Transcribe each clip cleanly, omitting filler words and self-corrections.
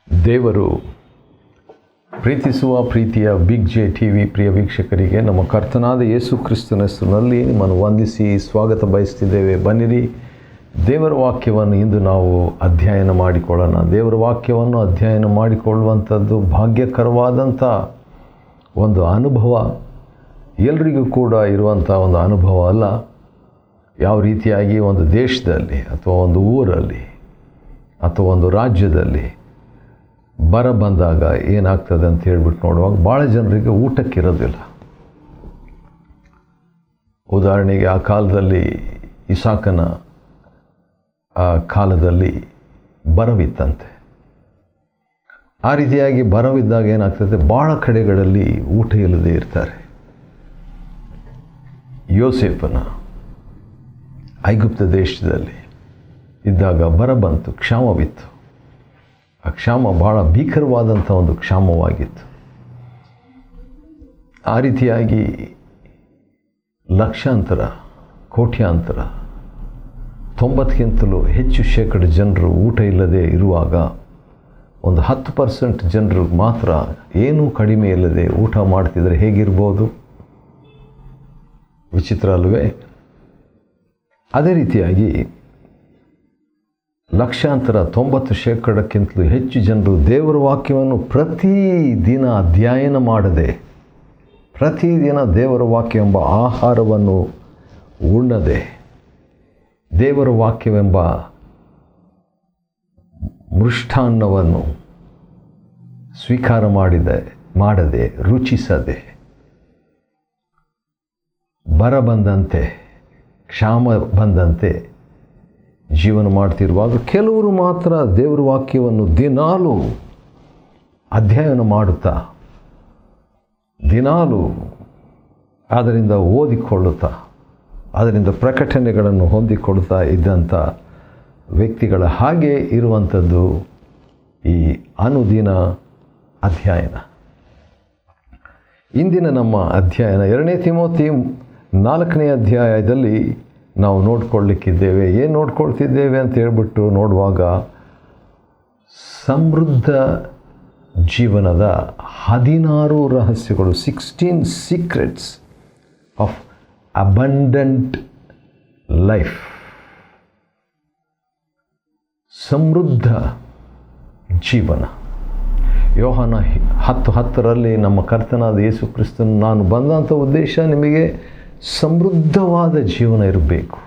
ದೇವರು ಪ್ರೀತಿಸುವ ಪ್ರೀತಿಯ ಬಿಗ್ ಜೆ ಟಿ ವಿ ಪ್ರಿಯ ವೀಕ್ಷಕರಿಗೆ ನಮ್ಮ ಕರ್ತನಾದ ಯೇಸು ಕ್ರಿಸ್ತನ ಹೆಸರಿನಲ್ಲಿ ನಿಮ್ಮನ್ನು ವಂದಿಸಿ ಸ್ವಾಗತ ಬಯಸ್ತಿದ್ದೇವೆ. ಬನ್ನಿರಿ, ದೇವರ ವಾಕ್ಯವನ್ನು ಇಂದು ನಾವು ಅಧ್ಯಯನ ಮಾಡಿಕೊಳ್ಳೋಣ. ದೇವರ ವಾಕ್ಯವನ್ನು ಅಧ್ಯಯನ ಮಾಡಿಕೊಳ್ಳುವಂಥದ್ದು ಭಾಗ್ಯಕರವಾದಂಥ ಒಂದು ಅನುಭವ. ಎಲ್ರಿಗೂ ಕೂಡ ಇರುವಂಥ ಒಂದು ಅನುಭವ ಅಲ್ಲ. ಯಾವ ರೀತಿಯಾಗಿ ಒಂದು ದೇಶದಲ್ಲಿ ಅಥವಾ ಒಂದು ಊರಲ್ಲಿ ಅಥವಾ ಒಂದು ರಾಜ್ಯದಲ್ಲಿ ಬರ ಬಂದಾಗ ಏನಾಗ್ತದೆ ಅಂತ ಹೇಳ್ಬಿಟ್ಟು ನೋಡುವಾಗ ಭಾಳ ಜನರಿಗೆ ಊಟಕ್ಕಿರೋದಿಲ್ಲ. ಉದಾಹರಣೆಗೆ ಆ ಕಾಲದಲ್ಲಿ ಇಸಾಕನ ಕಾಲದಲ್ಲಿ ಬರವಿತ್ತಂತೆ. ಆ ರೀತಿಯಾಗಿ ಬರವಿದ್ದಾಗ ಏನಾಗ್ತದೆ, ಭಾಳ ಕಡೆಗಳಲ್ಲಿ ಊಟ ಇಲ್ಲದೆ ಇರ್ತಾರೆ. ಯೋಸೇಫನ ಐಗುಪ್ತ ದೇಶದಲ್ಲಿ ಇದ್ದಾಗ ಬರ ಬಂತು, ಕ್ಷಾಮವಿತ್ತು. ಆ ಕ್ಷಾಮ ಭಾಳ ಭೀಕರವಾದಂಥ ಒಂದು ಕ್ಷಾಮವಾಗಿತ್ತು. ಆ ರೀತಿಯಾಗಿ ಲಕ್ಷಾಂತರ ಕೋಟ್ಯಾಂತರ 90ಕ್ಕಿಂತಲೂ ಹೆಚ್ಚು ಶೇಕಡ ಜನರು ಊಟ ಇಲ್ಲದೆ ಇರುವಾಗ ಒಂದು 10% ಜನರು ಮಾತ್ರ ಏನೂ ಕಡಿಮೆ ಇಲ್ಲದೆ ಊಟ ಮಾಡ್ತಿದ್ರೆ ಹೇಗಿರ್ಬೋದು? ವಿಚಿತ್ರ ಅಲ್ವೇ? ಅದೇ ರೀತಿಯಾಗಿ ಲಕ್ಷಾಂತರ 90% ಹೆಚ್ಚು ಜನರು ದೇವರ ವಾಕ್ಯವನ್ನು ಪ್ರತಿದಿನ ಅಧ್ಯಯನ ಮಾಡದೆ, ಪ್ರತಿದಿನ ದೇವರ ವಾಕ್ಯ ಎಂಬ ಆಹಾರವನ್ನು ಉಣ್ಣದೆ, ದೇವರ ವಾಕ್ಯವೆಂಬ ಮೃಷ್ಟಾನ್ನವನ್ನು ಸ್ವೀಕಾರ ಮಾಡದೆ ರುಚಿಸದೆ, ಬರ ಬಂದಂತೆ ಕ್ಷಾಮ ಬಂದಂತೆ ಜೀವನ ಮಾಡ್ತಿರುವಾಗ ಕೆಲವರು ಮಾತ್ರ ದೇವರ ವಾಕ್ಯವನ್ನು ದಿನಾಲೂ ಅಧ್ಯಯನ ಮಾಡುತ್ತಾ, ದಿನಾಲೂ ಅದರಿಂದ ಓದಿಕೊಳ್ಳುತ್ತಾ, ಅದರಿಂದ ಪ್ರಕಟಣೆಗಳನ್ನು ಹೊಂದಿಕೊಳ್ಳುತ್ತಾ ಇದ್ದಂಥ ವ್ಯಕ್ತಿಗಳ ಹಾಗೆ ಇರುವಂಥದ್ದು ಈ ಅನುದಿನ ಅಧ್ಯಯನ. ಇಂದಿನ ನಮ್ಮ ಅಧ್ಯಯನ 2 ತಿಮೋಥಿ 4ನೇ ಅಧ್ಯಾಯದಲ್ಲಿ ನಾವು ನೋಡ್ಕೊಳ್ಳಿಕ್ಕಿದ್ದೇವೆ. ಏನು ನೋಡ್ಕೊಳ್ತಿದ್ದೇವೆ ಅಂತ ಹೇಳ್ಬಿಟ್ಟು ನೋಡುವಾಗ, ಸಮೃದ್ಧ ಜೀವನದ 16 ರಹಸ್ಯಗಳು, 16 ಸೀಕ್ರೆಟ್ಸ್ ಆಫ್ ಅಬಂಡೆಂಟ್ ಲೈಫ್. ಸಮೃದ್ಧ ಜೀವನ. ಯೋಹಾನ 10:10ರಲ್ಲಿ ನಮ್ಮ ಕರ್ತನಾದ ಯೇಸು ಕ್ರಿಸ್ತನು, ನಾನು ಬಂದಂಥ ಉದ್ದೇಶ ನಿಮಗೆ ಸಮೃದ್ಧವಾದ ಜೀವನ ಇರಬೇಕು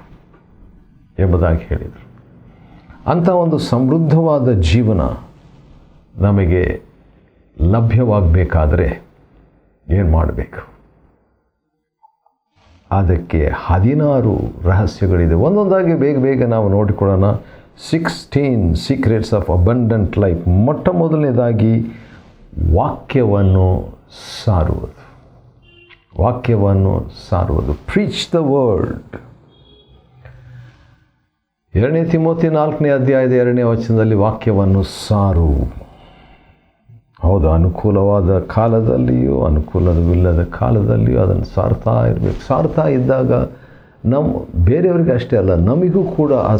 ಎಂಬುದಾಗಿ ಹೇಳಿದರು. ಅಂಥ ಒಂದು ಸಮೃದ್ಧವಾದ ಜೀವನ ನಮಗೆ ಲಭ್ಯವಾಗಬೇಕಾದರೆ ಏನು ಮಾಡಬೇಕು? ಅದಕ್ಕೆ 16 ರಹಸ್ಯಗಳಿದೆ. ಒಂದೊಂದಾಗಿ ಬೇಗ ನಾವು ನೋಡಿಕೊಳ್ಳೋಣ. 16 ಸೀಕ್ರೆಟ್ಸ್ ಆಫ್ ಅಬಂಡೆಂಟ್ ಲೈಫ್. ಮೊಟ್ಟ ಮೊದಲನೇದಾಗಿ ವಾಕ್ಯವನ್ನು ಸಾರುವುದು. ವಾಕ್ಯವನ್ನು ಸಾರುವುದು. Preach the word. 2 ತಿಮೋಥಿ 4ನೇ ಅಧ್ಯಾಯದ 2ನೇ ವಚನದಲ್ಲಿ ವಾಕ್ಯವನ್ನು ಸಾರು. ಹೌದು, ಅನುಕೂಲವಾದ ಕಾಲದಲ್ಲಿಯೂ ಅನುಕೂಲವಿಲ್ಲದ ಕಾಲದಲ್ಲಿಯೂ ಅದನ್ನು ಸಾರ್ತಾ ಇರಬೇಕು. ಸಾರ್ತಾ ಇದ್ದಾಗ ಬೇರೆಯವರಿಗೆ ಅಷ್ಟೇ ಅಲ್ಲ, ನಮಗೂ ಕೂಡ ಆ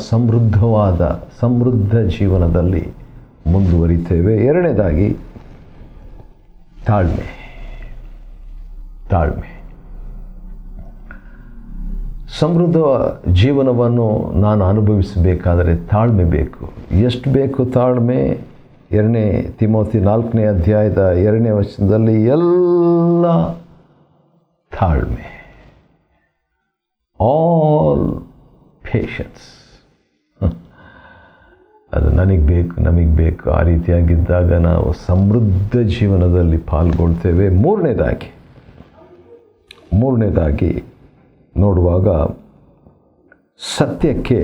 ಸಮೃದ್ಧ ಜೀವನದಲ್ಲಿ ಮುಂದುವರಿತೇವೆ. ಎರಡನೇದಾಗಿ ತಾಳ್ಮೆ. ಸಮೃದ್ಧ ಜೀವನವನ್ನು ನಾನು ಅನುಭವಿಸಬೇಕಾದರೆ ತಾಳ್ಮೆ ಬೇಕು. ಎಷ್ಟು ಬೇಕು ತಾಳ್ಮೆ? 2 ತಿಮೋಥಿ 4ನೇ ಅಧ್ಯಾಯದ 2ನೇ ವಚನದಲ್ಲಿ ಎಲ್ಲ ತಾಳ್ಮೆ, ಆಲ್ ಪೇಷನ್ಸ್. ಅದು ನಮಗೆ ಬೇಕು. ಆ ರೀತಿಯಾಗಿದ್ದಾಗ ನಾವು ಸಮೃದ್ಧ ಜೀವನದಲ್ಲಿ ಪಾಲ್ಗೊಳ್ತೇವೆ. ಮೂರನೇದಾಗಿ ನೋಡುವಾಗ ಸತ್ಯಕ್ಕೆ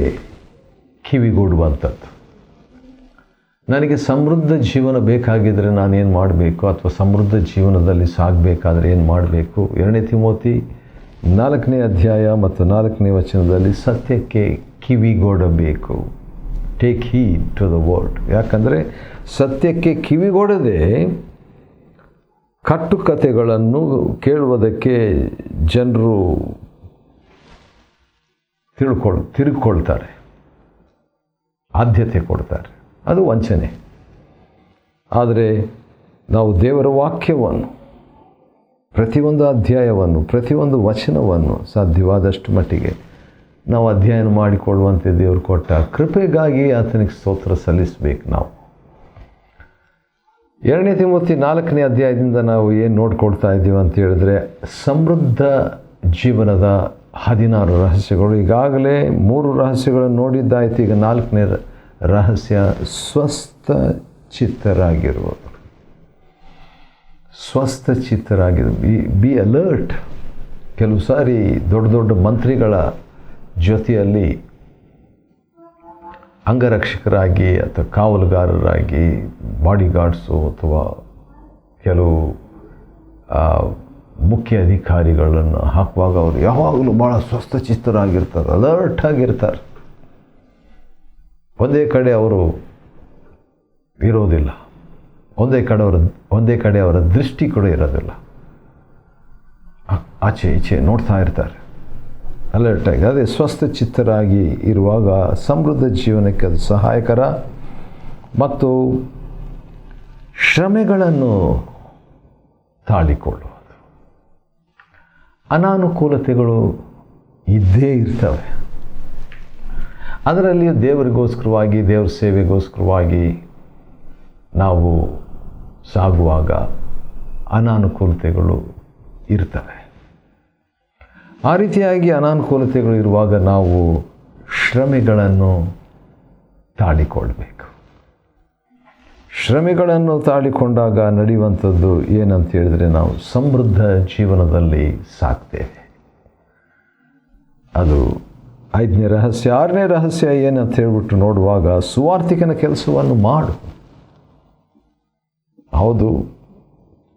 ಕಿವಿಗೂಡುವಂಥದ್ದು. ನನಗೆ ಸಮೃದ್ಧ ಜೀವನ ಬೇಕಾಗಿದ್ದರೆ ನಾನೇನು ಮಾಡಬೇಕು, ಅಥವಾ ಸಮೃದ್ಧ ಜೀವನದಲ್ಲಿ ಸಾಗಬೇಕಾದ್ರೆ ಏನು ಮಾಡಬೇಕು? 2 ತಿಮೋಥಿ 4ನೇ ಅಧ್ಯಾಯ ಮತ್ತು 4ನೇ ವಚನದಲ್ಲಿ ಸತ್ಯಕ್ಕೆ ಕಿವಿಗೊಡಬೇಕು. Take heed to the word. ಯಾಕಂದರೆ ಸತ್ಯಕ್ಕೆ ಕಿವಿಗೊಡದೆ ಕಟ್ಟುಕತೆಗಳನ್ನು ಕೇಳುವುದಕ್ಕೆ ಜನರು ತಿರುಗಿಕೊಳ್ತಾರೆ, ಆದ್ಯತೆ ಕೊಡ್ತಾರೆ. ಅದು ವಂಚನೆ. ಆದರೆ ನಾವು ದೇವರ ವಾಕ್ಯವನ್ನು, ಪ್ರತಿಯೊಂದು ಅಧ್ಯಾಯವನ್ನು, ಪ್ರತಿಯೊಂದು ವಚನವನ್ನು ಸಾಧ್ಯವಾದಷ್ಟು ಮಟ್ಟಿಗೆ ನಾವು ಅಧ್ಯಯನ ಮಾಡಿಕೊಳ್ಳುವಂತೆ ದೇವರು ಕೊಟ್ಟ ಕೃಪೆಗಾಗಿ ಆತನಿಗೆ ಸ್ತೋತ್ರ ಸಲ್ಲಿಸಬೇಕು. ನಾವು 2 ತಿಮೋಥಿ 4ನೇ ಅಧ್ಯಾಯದಿಂದ ನಾವು ಏನು ನೋಡ್ಕೊಳ್ತಾ ಇದ್ದೀವಿ ಅಂತ ಹೇಳಿದ್ರೆ, ಸಮೃದ್ಧ ಜೀವನದ 16 ರಹಸ್ಯಗಳು. ಈಗಾಗಲೇ 3 ರಹಸ್ಯಗಳನ್ನು ನೋಡಿದ್ದಾಯಿತು. ಈಗ 4ನೇ ರಹಸ್ಯ ಸ್ವಸ್ಥ ಚಿತ್ತರಾಗಿರುವುದು. ಸ್ವಸ್ಥ ಚಿತ್ತರಾಗಿರು, ಬಿ ಅಲರ್ಟ್. ಕೆಲವು ಸಾರಿ ದೊಡ್ಡ ದೊಡ್ಡ ಮಂತ್ರಿಗಳ ಜೊತೆಯಲ್ಲಿ ಅಂಗರಕ್ಷಕರಾಗಿ ಅಥವಾ ಕಾವಲುಗಾರರಾಗಿ, ಬಾಡಿಗಾರ್ಡ್ಸು ಅಥವಾ ಕೆಲವು ಮುಖ್ಯ ಅಧಿಕಾರಿಗಳನ್ನು ಹಾಕುವಾಗ ಅವರು ಯಾವಾಗಲೂ ಭಾಳ ಸ್ವಸ್ಥಚಿತ್ತರಾಗಿರ್ತಾರೆ, ಅಲರ್ಟ್ ಆಗಿರ್ತಾರೆ. ಒಂದೇ ಕಡೆ ಅವರು ಇರೋದಿಲ್ಲ, ಒಂದೇ ಕಡೆ ಅವರ ದೃಷ್ಟಿ ಕೂಡ ಇರೋದಿಲ್ಲ. ಆಚೆ ಈಚೆ ನೋಡ್ತಾ ಇರ್ತಾರೆ, ಅಲರ್ಟಾಗಿ. ಅದೇ ಸ್ವಸ್ಥಚಿತ್ತರಾಗಿ ಇರುವಾಗ ಸಮೃದ್ಧ ಜೀವನಕ್ಕೆ ಅದು ಸಹಾಯಕರ. ಮತ್ತು ಶ್ರಮೆಗಳನ್ನು ತಾಳಿಕೊಳ್ಳುವುದು. ಅನಾನುಕೂಲತೆಗಳು ಇದ್ದೇ ಇರ್ತವೆ. ಅದರಲ್ಲಿ ದೇವರಿಗೋಸ್ಕರವಾಗಿ, ದೇವರ ಸೇವೆಗೋಸ್ಕರವಾಗಿ ನಾವು ಸಾಗುವಾಗ ಅನಾನುಕೂಲತೆಗಳು ಇರ್ತವೆ. ಆ ರೀತಿಯಾಗಿ ಅನಾನುಕೂಲತೆಗಳು ಇರುವಾಗ ನಾವು ಶ್ರಮೆಗಳನ್ನು ತಾಳಿಕೊಳ್ಬೇಕು. ಶ್ರಮೆಗಳನ್ನು ತಾಳಿಕೊಂಡಾಗ ನಡೆಯುವಂಥದ್ದು ಏನಂತ ಹೇಳಿದರೆ, ನಾವು ಸಮೃದ್ಧ ಜೀವನದಲ್ಲಿ ಸಾಕ್ತೇವೆ. ಅದು 5ನೇ ರಹಸ್ಯ. 6ನೇ ರಹಸ್ಯ ಏನಂತ ಹೇಳ್ಬಿಟ್ಟು ನೋಡುವಾಗ, ಸುವಾರ್ತಿಕನ ಕೆಲಸವನ್ನು ಮಾಡು. ಹೌದು,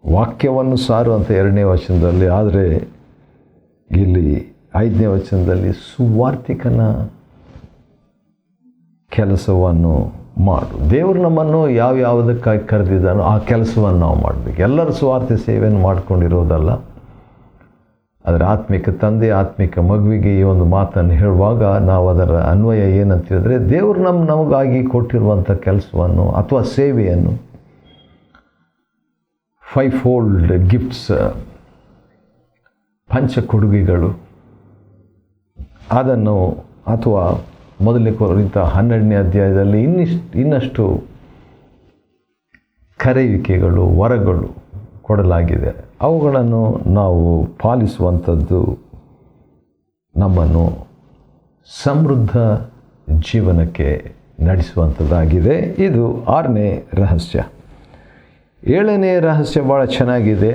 ವಾಕ್ಯವನ್ನು ಸಾರು ಅಂತ 2ನೇ ವಚನದಲ್ಲಿ, ಆದರೆ ಇಲ್ಲಿ 5ನೇ ವಚನದಲ್ಲಿ ಸುವಾರ್ತಿಕನ ಕೆಲಸವನ್ನು ಮಾಡು. ದೇವರು ನಮ್ಮನ್ನು ಯಾವುದಕ್ಕಾಗಿ ಕರೆದಿದ್ದಾನೋ ಆ ಕೆಲಸವನ್ನು ನಾವು ಮಾಡಬೇಕು. ಎಲ್ಲರೂ ಸುವಾರ್ತೆ ಸೇವೆಯನ್ನು ಮಾಡಿಕೊಂಡಿರೋದಲ್ಲ. ಅದರ ಆತ್ಮಿಕ ತಂದೆ, ಆತ್ಮಿಕ ಮಗುವಿಗೆ ಈ ಒಂದು ಮಾತನ್ನು ಹೇಳುವಾಗ ನಾವು ಅದರ ಅನ್ವಯ ಏನಂತ ಹೇಳಿದ್ರೆ, ದೇವರು ನಮಗಾಗಿ ಕೊಟ್ಟಿರುವಂಥ ಕೆಲಸವನ್ನು ಅಥವಾ ಸೇವೆಯನ್ನು, 5-fold ಗಿಫ್ಟ್ಸ್, ಪಂಚ ಕೊಡುಗೆಗಳು, ಅದನ್ನು ಅಥವಾ ಮೊದಲನೇ ಕೊರಿಂಥ 12ನೇ ಅಧ್ಯಾಯದಲ್ಲಿ ಇನ್ನಷ್ಟು ಕರೆಯುವಿಕೆಗಳು, ವರಗಳು ಕೊಡಲಾಗಿದೆ. ಅವುಗಳನ್ನು ನಾವು ಪಾಲಿಸುವಂಥದ್ದು ನಮ್ಮನ್ನು ಸಮೃದ್ಧ ಜೀವನಕ್ಕೆ ನಡೆಸುವಂಥದ್ದಾಗಿದೆ. ಇದು 6ನೇ ರಹಸ್ಯ. 7ನೇ ರಹಸ್ಯ ಭಾಳ ಚೆನ್ನಾಗಿದೆ.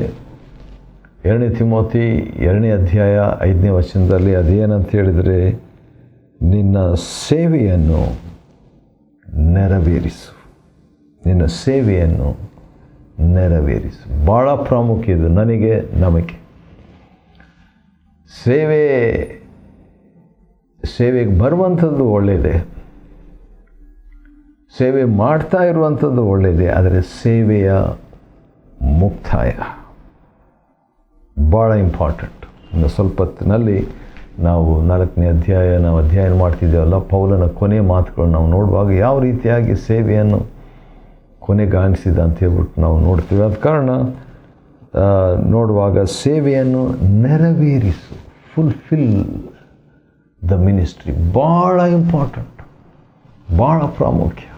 2 ತಿಮೋಥಿ 2ನೇ ಅಧ್ಯಾಯ 5ನೇ ವಚನದಲ್ಲಿ ಅದೇನಂತ ಹೇಳಿದರೆ, ನಿನ್ನ ಸೇವೆಯನ್ನು ನೆರವೇರಿಸು. ನಿನ್ನ ಸೇವೆಯನ್ನು ನೆರವೇರಿಸು. ಭಾಳ ಪ್ರಾಮುಖ್ಯ ಇದು ನನಗೆ, ನಮಗೆ. ಸೇವೆಗೆ ಬರುವಂಥದ್ದು ಒಳ್ಳೆಯದೇ, ಸೇವೆ ಮಾಡ್ತಾ ಇರುವಂಥದ್ದು ಒಳ್ಳೆಯದೇ, ಆದರೆ ಸೇವೆಯ ಮುಕ್ತಾಯ ಭಾಳ ಇಂಪಾರ್ಟೆಂಟ್. ಇನ್ನು ಸ್ವಲ್ಪ ಹೊತ್ತಿನಲ್ಲಿ ನಾವು 4ನೇ ಅಧ್ಯಾಯ ನಾವು ಅಧ್ಯಯನ ಮಾಡ್ತಿದ್ದೇವಲ್ಲ, ಪೌಲನ ಕೊನೆಯ ಮಾತುಗಳು ನಾವು ನೋಡುವಾಗ ಯಾವ ರೀತಿಯಾಗಿ ಸೇವೆಯನ್ನು ಕೊನೆಗಾಣಿಸಿದ ಅಂತ ಹೇಳ್ಬಿಟ್ಟು ನಾವು ನೋಡ್ತೀವಿ. ಆದ ಕಾರಣ ನೋಡುವಾಗ ಸೇವೆಯನ್ನು ನೆರವೇರಿಸು, ಫುಲ್ಫಿಲ್ ದ ಮಿನಿಸ್ಟ್ರಿ. ಭಾಳ ಇಂಪಾರ್ಟೆಂಟ್, ಭಾಳ ಪ್ರಾಮುಖ್ಯ.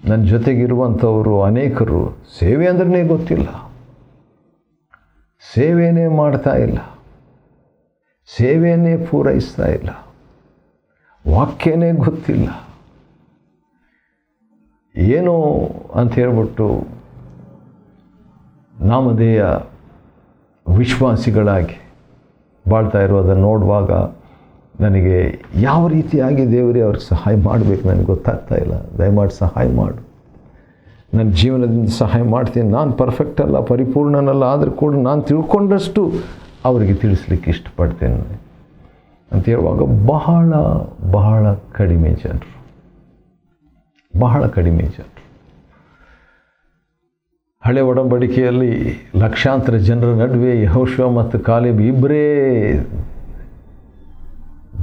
ನನ್ನ ಜೊತೆಗಿರುವಂಥವರು ಅನೇಕರು ಸೇವೆ ಅಂದ್ರೇ ಗೊತ್ತಿಲ್ಲ, ಸೇವೆಯೇ ಮಾಡ್ತಾ ಇಲ್ಲ, ಸೇವೆಯನ್ನೇ ಪೂರೈಸ್ತಾ ಇಲ್ಲ, ವಾಕ್ಯನೇ ಗೊತ್ತಿಲ್ಲ, ಏನೋ ಅಂತ ಹೇಳ್ಬಿಟ್ಟು ನಾಮಧೇಯ ವಿಶ್ವಾಸಿಗಳಾಗಿ ಬಾಳ್ತಾ ಇರೋದನ್ನು ನೋಡುವಾಗ ನನಗೆ ಯಾವ ರೀತಿಯಾಗಿ ದೇವರೇ ಅವ್ರಿಗೆ ಸಹಾಯ ಮಾಡಬೇಕು ನನಗೆ ಗೊತ್ತಾಗ್ತಾ ಇಲ್ಲ. ದಯಮಾಡಿ ಸಹಾಯ ಮಾಡು. ನನ್ನ ಜೀವನದಿಂದ ಸಹಾಯ ಮಾಡ್ತೀನಿ. ನಾನು ಪರ್ಫೆಕ್ಟ್ ಅಲ್ಲ, ಪರಿಪೂರ್ಣನಲ್ಲ, ಆದರೂ ಕೂಡ ನಾನು ತಿಳ್ಕೊಂಡಷ್ಟು ಅವರಿಗೆ ತಿಳಿಸ್ಲಿಕ್ಕೆ ಇಷ್ಟಪಡ್ತೇನೆ ಅಂತ ಹೇಳುವಾಗ ಬಹಳ ಬಹಳ ಕಡಿಮೆ ಜನರು, ಬಹಳ ಕಡಿಮೆ ಜನರು. ಹಳೆ ಒಡಂಬಡಿಕೆಯಲ್ಲಿ ಲಕ್ಷಾಂತರ ಜನರ ನಡುವೆ ಯೆಹೋಶುವ ಮತ್ತು ಕಾಲೇಬ್ ಇಬ್ಬರೇ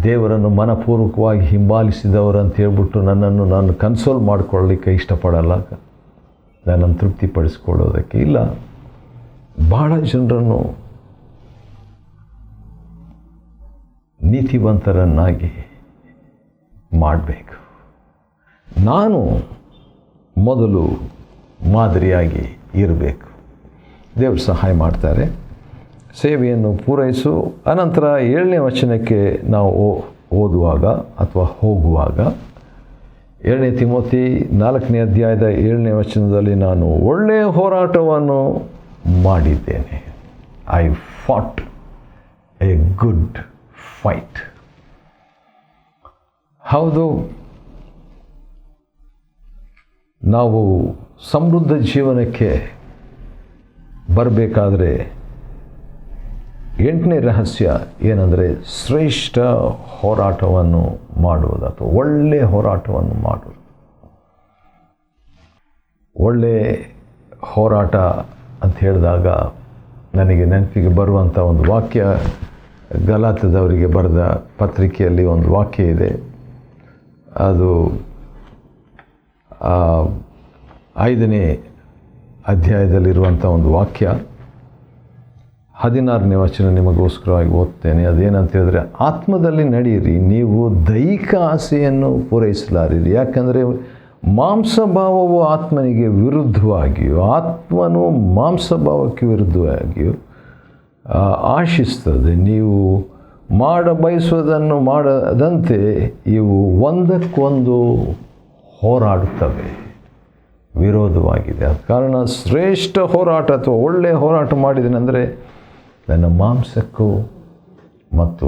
ದೇವರನ್ನು ಮನಪೂರ್ವಕವಾಗಿ ಹಿಂಬಾಲಿಸಿದವರು ಅಂತ ಹೇಳ್ಬಿಟ್ಟು ನಾನು ಕನ್ಸೋಲ್ ಮಾಡಿಕೊಳ್ಳಲಿಕ್ಕೆ ಇಷ್ಟಪಡಲ್ಲ. ನನ್ನನ್ನು ತೃಪ್ತಿಪಡಿಸ್ಕೊಳ್ಳೋದಕ್ಕೆ ಇಲ್ಲ, ಬಹಳ ಜನರನ್ನು ನೀತಿವಂತರನ್ನಾಗಿ ಮಾಡಬೇಕು. ನಾನು ಮೊದಲು ಮಾದರಿಯಾಗಿ ಇರಬೇಕು. ದೇವರು ಸಹಾಯ ಮಾಡ್ತಾರೆ. ಸೇವೆಯನ್ನು ಪೂರೈಸು. ಅನಂತರ 7ನೇ ವಚನಕ್ಕೆ ನಾವು ಓದುವಾಗ ಅಥವಾ ಹೋಗುವಾಗ 2ನೇ ತಿಮೋತಿ 4ನೇ ಅಧ್ಯಾಯದ 7ನೇ ವಚನದಲ್ಲಿ ನಾನು ಒಳ್ಳೆಯ ಹೋರಾಟವನ್ನು ಮಾಡಿದ್ದೇನೆ. I fought a good fight. ಹೌದು, ನಾವು ಸಮೃದ್ಧ ಜೀವನಕ್ಕೆ ಬರಬೇಕಾದ್ರೆ 8ನೇ ರಹಸ್ಯ ಏನಂದರೆ ಶ್ರೇಷ್ಠ ಹೋರಾಟವನ್ನು ಮಾಡುವುದು ಅಥವಾ ಒಳ್ಳೆಯ ಹೋರಾಟವನ್ನು ಮಾಡುವುದು. ಒಳ್ಳೆಯ ಹೋರಾಟ ಅಂತ ಹೇಳಿದಾಗ ನನಗೆ ನೆನಪಿಗೆ ಬರುವಂಥ ಒಂದು ವಾಕ್ಯ, ಗಲಾತ್ಯದವರಿಗೆ ಬರೆದ ಪತ್ರಿಕೆಯಲ್ಲಿ ಒಂದು ವಾಕ್ಯ ಇದೆ. ಅದು 5ನೇ ಅಧ್ಯಾಯದಲ್ಲಿರುವಂಥ ಒಂದು ವಾಕ್ಯ. 16ನೇ ವಚನ ನಿಮಗೋಸ್ಕರವಾಗಿ ಓದ್ತೇನೆ. ಅದೇನಂತ ಹೇಳಿದ್ರೆ, ಆತ್ಮದಲ್ಲಿ ನಡೆಯಿರಿ, ನೀವು ದೈಹಿಕ ಆಸೆಯನ್ನು ಪೂರೈಸಲಾರಿರಿ. ಯಾಕಂದರೆ ಮಾಂಸಭಾವವು ಆತ್ಮನಿಗೆ ವಿರುದ್ಧವಾಗಿಯೂ ಆತ್ಮನು ಮಾಂಸಭಾವಕ್ಕೆ ವಿರುದ್ಧವಾಗಿಯೂ ಆಶಿಸ್ತದೆ. ನೀವು ಬಯಸುವುದನ್ನು ಮಾಡದಂತೆ ಇವು ಒಂದಕ್ಕೊಂದು ಹೋರಾಡುತ್ತವೆ, ವಿರೋಧವಾಗಿದೆ. ಆದ ಕಾರಣ ಶ್ರೇಷ್ಠ ಹೋರಾಟ ಅಥವಾ ಒಳ್ಳೆಯ ಹೋರಾಟ ಮಾಡಿದನೆಂದರೆ ನನ್ನ ಮಾಂಸಕ್ಕೂ ಮತ್ತು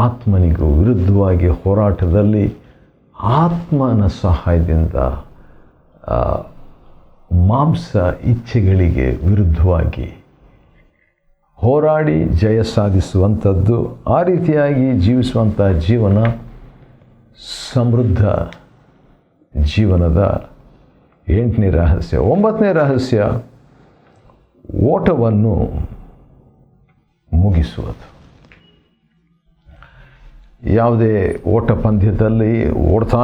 ಆತ್ಮನಿಗೂ ವಿರುದ್ಧವಾಗಿ ಹೋರಾಟದಲ್ಲಿ ಆತ್ಮನ ಸಹಾಯದಿಂದ ಮಾಂಸ ಇಚ್ಛೆಗಳಿಗೆ ವಿರುದ್ಧವಾಗಿ ಹೋರಾಡಿ ಜಯ ಸಾಧಿಸುವಂಥದ್ದು. ಆ ರೀತಿಯಾಗಿ ಜೀವಿಸುವಂಥ ಜೀವನ ಸಮೃದ್ಧ ಜೀವನದ 8ನೇ ರಹಸ್ಯ. 9ನೇ ರಹಸ್ಯ ಓಟವನ್ನು ಮುಗಿಸುವುದು. ಯಾವುದೇ ಓಟ ಪಂದ್ಯದಲ್ಲಿ ಓಡ್ತಾ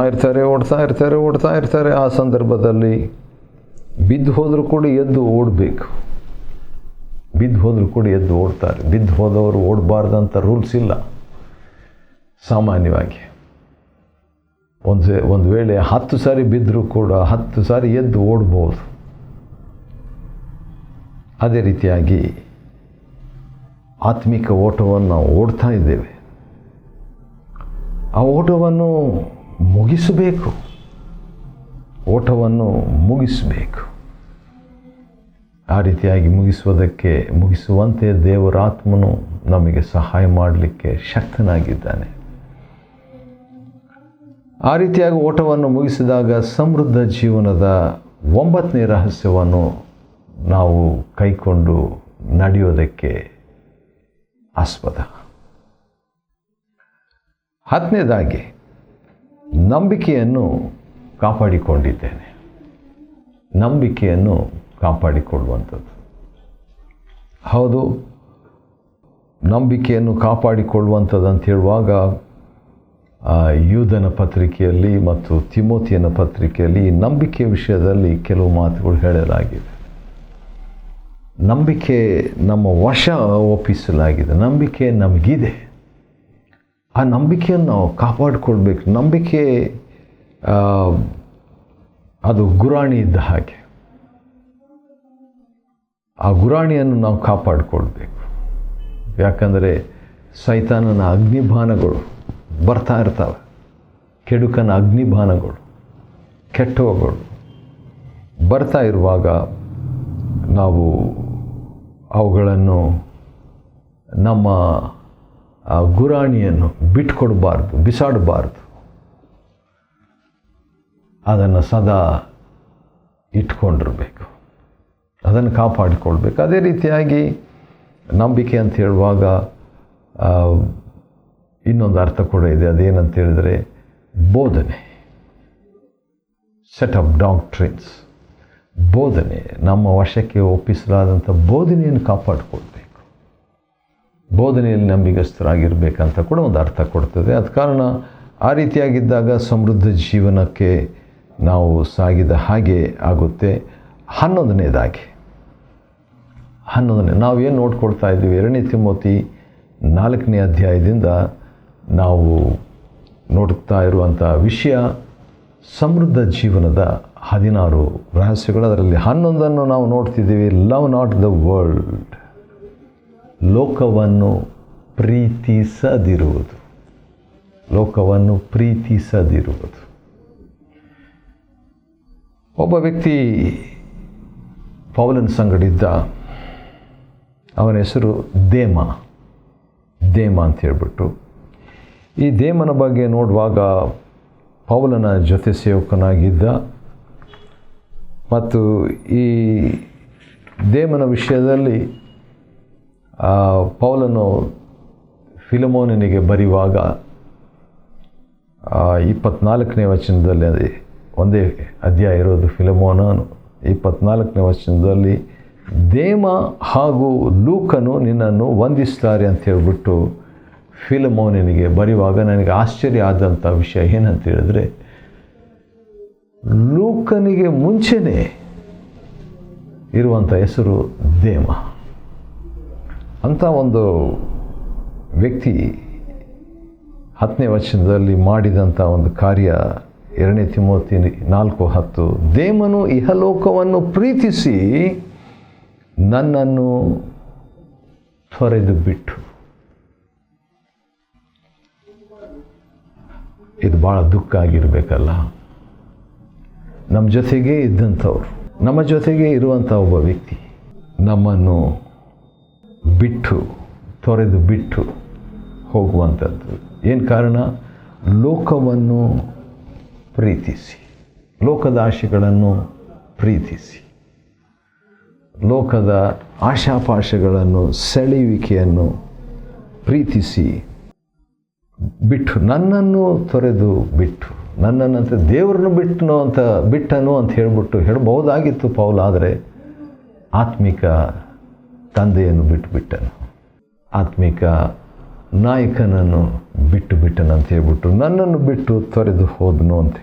ಇರ್ತಾರೆ. ಆ ಸಂದರ್ಭದಲ್ಲಿ ಬಿದ್ದು ಹೋದರೂ ಕೂಡ ಎದ್ದು ಓಡಬೇಕು. ಬಿದ್ದು ಹೋದರೂ ಕೂಡ ಎದ್ದು ಓಡ್ತಾರೆ. ಬಿದ್ದು ಹೋದವರು ಓಡಬಾರ್ದಂಥ ರೂಲ್ಸ್ ಇಲ್ಲ. ಸಾಮಾನ್ಯವಾಗಿ ಒಂದು ವೇಳೆ 10 ಸಾರಿ ಬಿದ್ದರೂ ಕೂಡ 10 ಸಾರಿ ಎದ್ದು ಓಡ್ಬೋದು. ಅದೇ ರೀತಿಯಾಗಿ ಆತ್ಮಿಕ ಓಟವನ್ನು ನಾವು ಓಡ್ತಾ ಇದ್ದೇವೆ. ಆ ಓಟವನ್ನು ಮುಗಿಸಬೇಕು. ಆ ರೀತಿಯಾಗಿ ಮುಗಿಸುವಂತೆ ದೇವರಾತ್ಮನು ನಮಗೆ ಸಹಾಯ ಮಾಡಲಿಕ್ಕೆ ಶಕ್ತನಾಗಿದ್ದಾನೆ. ಆ ರೀತಿಯಾಗಿ ಓಟವನ್ನು ಮುಗಿಸಿದಾಗ ಸಮೃದ್ಧ ಜೀವನದ 9ನೇ ರಹಸ್ಯವನ್ನು ನಾವು ಕೈಕೊಂಡು ನಡೆಯೋದಕ್ಕೆ ಆಸ್ಪದ. 10ನೇದಾಗಿ ನಂಬಿಕೆಯನ್ನು ಕಾಪಾಡಿಕೊಂಡಿದ್ದೇನೆ. ನಂಬಿಕೆಯನ್ನು ಕಾಪಾಡಿಕೊಳ್ಳುವಂಥದ್ದು. ಹೌದು, ನಂಬಿಕೆಯನ್ನು ಕಾಪಾಡಿಕೊಳ್ಳುವಂಥದ್ದು ಅಂತ ಹೇಳುವಾಗ ಯೂದನ ಪತ್ರಿಕೆಯಲ್ಲಿ ಮತ್ತು ತಿಮೋತಿಯನ ಪತ್ರಿಕೆಯಲ್ಲಿ ನಂಬಿಕೆ ವಿಷಯದಲ್ಲಿ ಕೆಲವು ಮಾತುಗಳು ಹೇಳಲಾಗಿದೆ. ನಂಬಿಕೆ ನಮ್ಮ ವಶ ಒಪ್ಪಿಸಲಾಗಿದೆ. ನಂಬಿಕೆ ನಮಗಿದೆ. ಆ ನಂಬಿಕೆಯನ್ನು ನಾವು ಕಾಪಾಡಿಕೊಳ್ಬೇಕು. ನಂಬಿಕೆ ಅದು ಗುರಾಣಿ ಇದ್ದ ಹಾಗೆ. ಆ ಗುರಾಣಿಯನ್ನು ನಾವು ಕಾಪಾಡಿಕೊಳ್ಬೇಕು. ಯಾಕಂದರೆ ಸೈತಾನನ ಅಗ್ನಿಬಾಣಗಳು ಬರ್ತಾ ಇರ್ತವೆ. ಕೆಡುಕನ ಅಗ್ನಿಬಾಣಗಳು, ಕೆಟ್ಟವುಗಳು ಬರ್ತಾ ಇರುವಾಗ ನಾವು ಅವುಗಳನ್ನು ನಮ್ಮ ಗುರಾಣಿಯನ್ನು ಬಿಟ್ಕೊಡಬಾರ್ದು, ಬಿಸಾಡಬಾರ್ದು. ಅದನ್ನು ಸದಾ ಇಟ್ಕೊಂಡಿರಬೇಕು, ಅದನ್ನು ಕಾಪಾಡಿಕೊಳ್ಬೇಕು. ಅದೇ ರೀತಿಯಾಗಿ ನಂಬಿಕೆ ಅಂತ ಹೇಳುವಾಗ ಇನ್ನೊಂದು ಅರ್ಥ ಕೂಡ ಇದೆ. ಅದೇನಂತ ಹೇಳಿದರೆ ಬೋಧನೆ, ಸೆಟ್ ಆಫ್ ಡಾಕ್ಟ್ರಿನ್ಸ್. ಬೋಧನೆ, ನಮ್ಮ ವಶಕ್ಕೆ ಒಪ್ಪಿಸಲಾದಂಥ ಬೋಧನೆಯನ್ನು ಕಾಪಾಡಿಕೊಳ್ಬೇಕು. ಬೋಧನೆಯಲ್ಲಿ ನಂಬಿಗಸ್ತರಾಗಿರಬೇಕಂತ ಕೂಡ ಒಂದು ಅರ್ಥ ಕೊಡ್ತದೆ. ಆದ ಕಾರಣ ಆ ರೀತಿಯಾಗಿದ್ದಾಗ ಸಮೃದ್ಧ ಜೀವನಕ್ಕೆ ನಾವು ಸಾಗಿದ ಹಾಗೆ ಆಗುತ್ತೆ. 11ನೇದಾಗಿ ನಾವೇನು ನೋಡ್ಕೊಳ್ತಾ ಇದ್ದೀವಿ, 2 ತಿಮೋತಿ 4ನೇ ಅಧ್ಯಾಯದಿಂದ ನಾವು ನೋಡ್ತಾ ಇರುವಂಥ ವಿಷಯ ಸಮೃದ್ಧ ಜೀವನದ 16 ರಹಸ್ಯಗಳು. ಅದರಲ್ಲಿ 11 ನಾವು ನೋಡ್ತಿದ್ದೀವಿ. ಲವ್ ನಾಟ್ ದ ವರ್ಲ್ಡ್, ಲೋಕವನ್ನು ಪ್ರೀತಿಸದಿರುವುದು. ಒಬ್ಬ ವ್ಯಕ್ತಿ ಪೌಲನ ಸಂಗಡಿದ್ದ. ಅವನ ಹೆಸರು ದೇಮ ಅಂತ ಹೇಳ್ಬಿಟ್ಟು. ಈ ದೇಮನ ಬಗ್ಗೆ ನೋಡುವಾಗ ಪೌಲನ ಜೊತೆ ಸೇವಕನಾಗಿದ್ದ ಮತ್ತು ಈ ದೇಮನ ವಿಷಯದಲ್ಲಿ ಪೌಲನು ಫಿಲಮೋನನಿಗೆ ಬರೆಯುವಾಗ 24ನೇ ವಚನದಲ್ಲಿ, ಒಂದೇ ಅಧ್ಯಾಯ ಇರೋದು ಫಿಲಮೋನನು, 24ನೇ ವಚನದಲ್ಲಿ ದೇಮ ಹಾಗೂ ಲೂಕನು ನಿನ್ನನ್ನು ವಂದಿಸ್ತಾರೆ ಅಂತ ಹೇಳ್ಬಿಟ್ಟು ಫಿಲಮೋನನಿಗೆ ಬರೆಯುವಾಗ ನನಗೆ ಆಶ್ಚರ್ಯ ಆದಂಥ ವಿಷಯ ಏನಂತ ಹೇಳಿದ್ರೆ, ಲೂಕನಿಗೆ ಮುಂಚೆನೇ ಇರುವಂಥ ಹೆಸರು ದೇಮ. ಅಂಥ ಒಂದು ವ್ಯಕ್ತಿ 10ನೇ ವಚನದಲ್ಲಿ ಮಾಡಿದಂಥ ಒಂದು ಕಾರ್ಯ 2 ತಿಮೋತಿ 4:10, ದೇಮನು ಇಹಲೋಕವನ್ನು ಪ್ರೀತಿಸಿ ನನ್ನನ್ನು ತೊರೆದು ಬಿಟ್ಟು. ಇದು ಭಾಳ ದುಃಖ ಆಗಿರಬೇಕಲ್ಲ. ನಮ್ಮ ಜೊತೆಗೇ ಇದ್ದಂಥವ್ರು, ನಮ್ಮ ಜೊತೆಗೇ ಇರುವಂಥ ಒಬ್ಬ ವ್ಯಕ್ತಿ ನಮ್ಮನ್ನು ಬಿಟ್ಟು, ತೊರೆದು ಬಿಟ್ಟು ಹೋಗುವಂಥದ್ದು. ಏನು ಕಾರಣ? ಲೋಕವನ್ನು ಪ್ರೀತಿಸಿ, ಲೋಕದ ಆಶೆಗಳನ್ನು ಪ್ರೀತಿಸಿ, ಲೋಕದ ಆಶಾಪಾಶಗಳನ್ನು, ಸೆಳೆಯುವಿಕೆಯನ್ನು ಪ್ರೀತಿಸಿ ಬಿಟ್ಟು, ನನ್ನನ್ನು ತೊರೆದು ಬಿಟ್ಟು, ನನ್ನನ್ನಂತೆ ದೇವರನ್ನು ಬಿಟ್ಟನು ಅಂತ ಹೇಳ್ಬಹುದಾಗಿತ್ತು ಪೌಲ. ಆದರೆ ಆತ್ಮಿಕ ತಂದೆಯನ್ನು ಬಿಟ್ಟನು, ಆತ್ಮಿಕ ನಾಯಕನನ್ನು ಬಿಟ್ಟನು ಅಂತ ಹೇಳ್ಬಿಟ್ಟು ನನ್ನನ್ನು ಬಿಟ್ಟು ತೊರೆದು ಹೋದನು ಅಂತ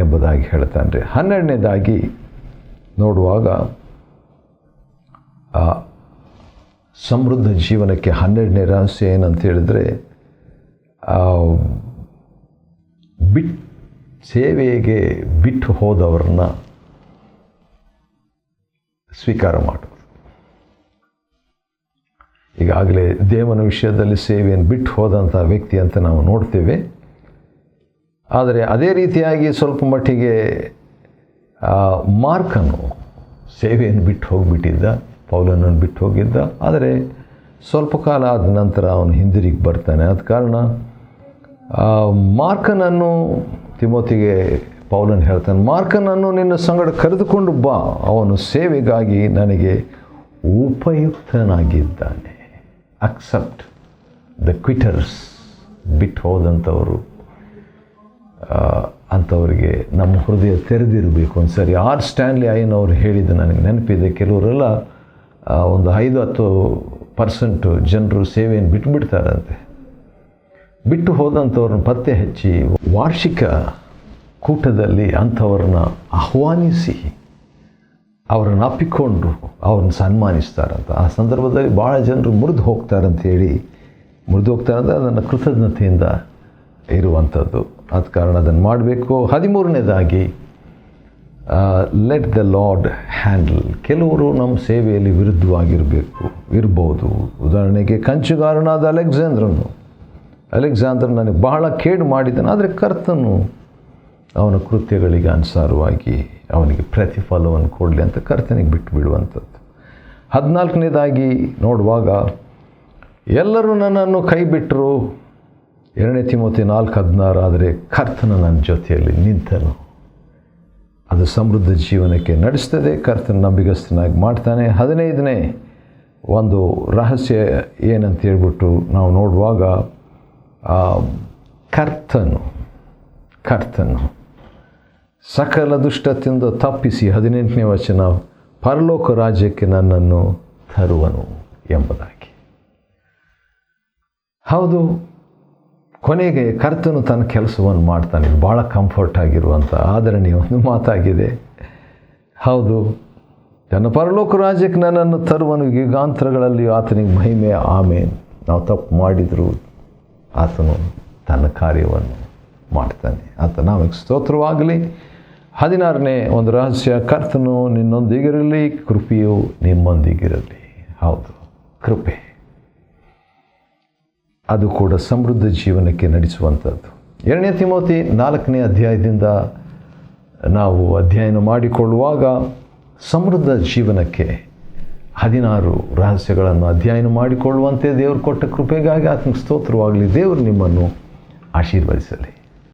ಎಂಬುದಾಗಿ ಹೇಳ್ತಾನೆ. 12ನೇದಾಗಿ ನೋಡುವಾಗ ಸಮೃದ್ಧ ಜೀವನಕ್ಕೆ 12ನೇ ರಹಸ್ಯ ಏನಂತ ಹೇಳಿದ್ರೆ, ಸೇವೆಗೆ ಬಿಟ್ಟು ಹೋದವ್ರನ್ನ ಸ್ವೀಕಾರ ಮಾಡೋದು. ಈಗಾಗಲೇ ದೇವನ ವಿಷಯದಲ್ಲಿ ಸೇವೆಯನ್ನು ಬಿಟ್ಟು ಹೋದಂಥ ವ್ಯಕ್ತಿ ಅಂತ ನಾವು ನೋಡ್ತೇವೆ. ಆದರೆ ಅದೇ ರೀತಿಯಾಗಿ ಸ್ವಲ್ಪ ಮಟ್ಟಿಗೆ ಮಾರ್ಕನು ಸೇವೆಯನ್ನು ಬಿಟ್ಟು ಹೋಗಿಬಿಟ್ಟಿದ್ದ, ಪೌಲನನ್ನು ಬಿಟ್ಟು ಹೋಗಿದ್ದ. ಆದರೆ ಸ್ವಲ್ಪ ಕಾಲ ಆದ ನಂತರ ಅವನು ಹಿಂದಿರುಗಿ ಬರ್ತಾನೆ. ಆದ ಕಾರಣ ಮಾರ್ಕನನ್ನು ತಿಮೋತಿಗೆ ಪೌಲನ್ ಹೇಳ್ತಾನೆ, ಮಾರ್ಕನನ್ನು ನಿನ್ನ ಸಂಗಡ ಕರೆದುಕೊಂಡು ಬಾ, ಅವನು ಸೇವೆಗಾಗಿ ನನಗೆ ಉಪಯುಕ್ತನಾಗಿದ್ದಾನೆ. ಅಕ್ಸೆಪ್ಟ್ ದ ಕ್ವಿಟರ್ಸ್, ಬಿಟ್ಟು ಹೋದಂಥವರು, ಅಂಥವರಿಗೆ ನಮ್ಮ ಹೃದಯ ತೆರೆದಿರಬೇಕು. ಒಂದು ಸರಿ ಸ್ಟ್ಯಾನ್ಲಿ ಐನ್ ಅವರು ಹೇಳಿದ್ದು ನನಗೆ ನೆನಪಿದೆ. ಕೆಲವರೆಲ್ಲ ಒಂದು 5-10% ಜನರು ಸೇವೆಯನ್ನು ಬಿಟ್ಟುಬಿಡ್ತಾರಂತೆ. ಬಿಟ್ಟು ಹೋದಂಥವ್ರನ್ನ ಪತ್ತೆ ಹಚ್ಚಿ ವಾರ್ಷಿಕ ಕೂಟದಲ್ಲಿ ಅಂಥವ್ರನ್ನ ಆಹ್ವಾನಿಸಿ ಅವರನ್ನು ಅಪ್ಪಿಕೊಂಡು ಅವ್ರನ್ನ ಸನ್ಮಾನಿಸ್ತಾರಂತ. ಆ ಸಂದರ್ಭದಲ್ಲಿ ಭಾಳ ಜನರು ಮುರಿದು ಹೋಗ್ತಾರಂತೇಳಿ, ಅದನ್ನು ಕೃತಜ್ಞತೆಯಿಂದ ಇರುವಂಥದ್ದು. ಆದ ಕಾರಣ ಅದನ್ನು ಮಾಡಬೇಕು. 13ನೇದಾಗಿ ಲೆಟ್ ದ ಲಾರ್ಡ್ ಹ್ಯಾಂಡಲ್. ಕೆಲವರು ನಮ್ಮ ಸೇವೆಯಲ್ಲಿ ಇರ್ಬೋದು. ಉದಾಹರಣೆಗೆ ಕಂಚುಗಾರನಾದ ಅಲೆಕ್ಸಾಂದ್ರ ನನಗೆ ಬಹಳ ಕೇಡು ಮಾಡಿದ್ದಾನೆ, ಆದರೆ ಕರ್ತನು ಅವನ ಕೃತ್ಯಗಳಿಗೆ ಅನುಸಾರವಾಗಿ ಅವನಿಗೆ ಪ್ರತಿಫಲವನ್ನು ಕೊಡಲಿ ಅಂತ ಕರ್ತನಿಗೆ ಬಿಟ್ಟು ಬಿಡುವಂಥದ್ದು. 14ನೇದಾಗಿ ನೋಡುವಾಗ ಎಲ್ಲರೂ ನನ್ನನ್ನು ಕೈ ಬಿಟ್ಟರು, 2 ತಿಮೋತಿ 4:16, ಆದರೆ ಕರ್ತನ ನನ್ನ ಜೊತೆಯಲ್ಲಿ ನಿಂತನು. ಅದು ಸಮೃದ್ಧ ಜೀವನಕ್ಕೆ ನಡೆಸ್ತದೆ, ಕರ್ತನ ನಂಬಿಗಸ್ತನಾಗಿ ಮಾಡ್ತಾನೆ. 15ನೇ ಒಂದು ರಹಸ್ಯ ಏನಂತ ಹೇಳ್ಬಿಟ್ಟು ನಾವು ನೋಡುವಾಗ ಕರ್ತನು ಸಕಲ ದುಷ್ಟತೆಯಿಂದ ತಪ್ಪಿಸಿ 18ನೇ ವಚನ ಪರಲೋಕ ರಾಜ್ಯಕ್ಕೆ ನನ್ನನ್ನು ತರುವನು ಎಂಬುದಾಗಿ. ಹೌದು, ಕೊನೆಗೆ ಕರ್ತನು ತನ್ನ ಕೆಲಸವನ್ನು ಮಾಡ್ತಾನೆ. ಭಾಳ ಕಂಫರ್ಟ್ ಆಗಿರುವಂಥ ಆದರಣೀಯ ಒಂದು ಮಾತಾಗಿದೆ. ಹೌದು, ತನ್ನ ಪರಲೋಕ ರಾಜ್ಯಕ್ಕೆ ನನ್ನನ್ನು ತರುವನು, ಯುಗಾಂತರಗಳಲ್ಲಿ ಆತನಿಗೆ ಮಹಿಮೆ. ಆಮೇನ್. ನಾವು ತಪ್ಪು ಮಾಡಿದರೂ ಆತನು ತನ್ನ ಕಾರ್ಯವನ್ನು ಮಾಡ್ತಾನೆ. ಆತ ನಾಮಗೆ ಸ್ತೋತ್ರವಾಗಲಿ. 16ನೇ ಒಂದು ರಹಸ್ಯ, ಕರ್ತನು ನಿನ್ನೊಂದಿಗಿರಲಿ, ಕೃಪೆಯು ನಿಮ್ಮೊಂದಿಗಿರಲಿ. ಹೌದು, ಕೃಪೆ ಅದು ಕೂಡ ಸಮೃದ್ಧ ಜೀವನಕ್ಕೆ ನಡೆಸುವಂಥದ್ದು. 2ನೇ ತಿಮೋತಿ 4ನೇ ಅಧ್ಯಾಯದಿಂದ ನಾವು ಅಧ್ಯಯನ ಮಾಡಿಕೊಳ್ಳುವಾಗ ಸಮೃದ್ಧ ಜೀವನಕ್ಕೆ 16 ರಹಸ್ಯಗಳನ್ನು ಅಧ್ಯಯನ ಮಾಡಿಕೊಳ್ಳುವಂತೆ ದೇವರು ಕೊಟ್ಟ ಕೃಪೆಗಾಗಿ ಆತನಿಗೆ ಸ್ತೋತ್ರವಾಗಲಿ. ದೇವರು ನಿಮ್ಮನ್ನು ಆಶೀರ್ವದಿಸಲಿ.